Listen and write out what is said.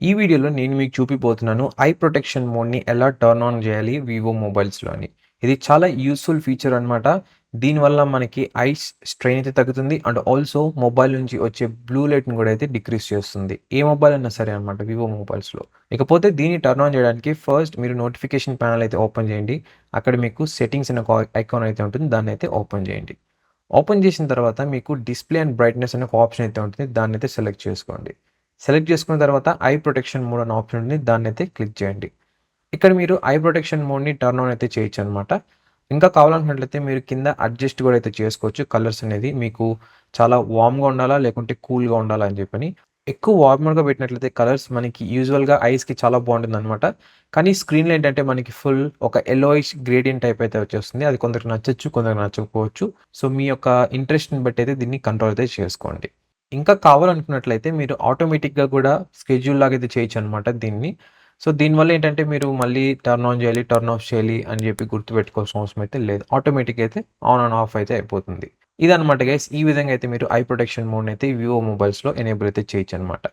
ఈ వీడియోలో నేను మీకు చూపిపోతున్నాను ఐ ప్రొటెక్షన్ మోడ్‌ని ఎలా టర్న్ ఆన్ జేయాలి వివో మొబైల్స్‌లో అని. ఇది చాలా యూజ్‌ఫుల్ ఫీచర్ అనమాట. దీనివల్ల మనకి ఐస్ స్ట్రెయిన్ అయితే తగ్గుతుంది. అండ్ ఆల్సో మొబైల్ నుంచి వచ్చే బ్లూ లైట్‌ని గూడా అయితే డిక్రీజ్ చేస్తుంది. ఏ మొబైల్ అయినా సరే అనమాట వివో మొబైల్స్‌లో. ఇకపోతే దీన్ని టర్న్ ఆన్ జేయడానికి ఫస్ట్ మీరు నోటిఫికేషన్ ప్యానెల్ అయితే ఓపెన్ చేయండి. అక్కడ మీకు సెట్టింగ్స్ అనే ఒక ఐకాన్ అయితే ఉంటుంది. దాన్నయితే ఓపెన్ చేయండి. ఓపెన్ చేసిన తర్వాత మీకు డిస్‌ప్లే అండ్ బ్రైట్‌నెస్ అనే ఒక ఆప్షన్ అయితే ఉంటుంది. దాన్నయితే సెలెక్ట్ చేసుకోండి. సెలెక్ట్ చేసుకున్న తర్వాత ఐ ప్రొటెక్షన్ మోడ్ అనే ఆప్షన్ ఉంది. దాన్నైతే క్లిక్ చేయండి. ఇక్కడ మీరు ఐ ప్రొటెక్షన్ మోడ్‌ని టర్న్ ఆన్ అయితే చేయొచ్చనమాట. ఇంకా కావాలనుకున్నట్లయితే మీరు కింద అడ్జస్ట్ కూడా అయితే చేసుకోవచ్చు. కలర్స్ అనేది మీకు చాలా వార్మ్‌గా ఉండాలా? లేకుంటే కూల్‌గా ఉండాలా? అని చెప్పని. ఎక్కువ వార్మర్‌గా పెట్టినట్లయితే కలర్స్ మనకి యూజువల్‌గా ఐస్‌కి చాలా బావుంటుందనమాట. కానీ స్క్రీన్‌లో ఏంటంటే మనకి ఫుల్ ఒక యెల్లోయిష్ గ్రేడియంట్ టైప్ అయితే వచ్చేస్తుంది. అది కొందరికి నచ్చొచ్చు, కొందరికి నచ్చకపోవచ్చు. సో, మీ యొక్క ఇంట్రెస్ట్‌ని బట్టి అయితే దీన్ని కంట్రోల్ అయితే చేసుకోండి. ఇంకా కావాలనుకున్నట్లయితే మీరు ఆటోమేటిక్‌గా కూడా స్కెడ్యూల్ లాగా అయితే చేయొచ్చనమాట దీన్ని. సో, దీనివల్ల ఏంటంటే మీరు మళ్ళీ టర్న్ ఆన్ చేయాలి, టర్న్ ఆఫ్ చేయాలి అని చెప్పి గుర్తుపెట్టుకోవాల్సిన అవసరం అయితే లేదు. ఆటోమేటిక్‌గా అయితే ఆన్ అండ్ ఆఫ్ అయితే అయిపోతుంది. ఇదనమాట గైస్. ఈ విధంగా అయితే మీరు ఐ ప్రొటెక్షన్ మోడ్‌ని అయితే వివో మొబైల్స్‌లో ఎనేబుల్ అయితే చేయొచ్చనమాట.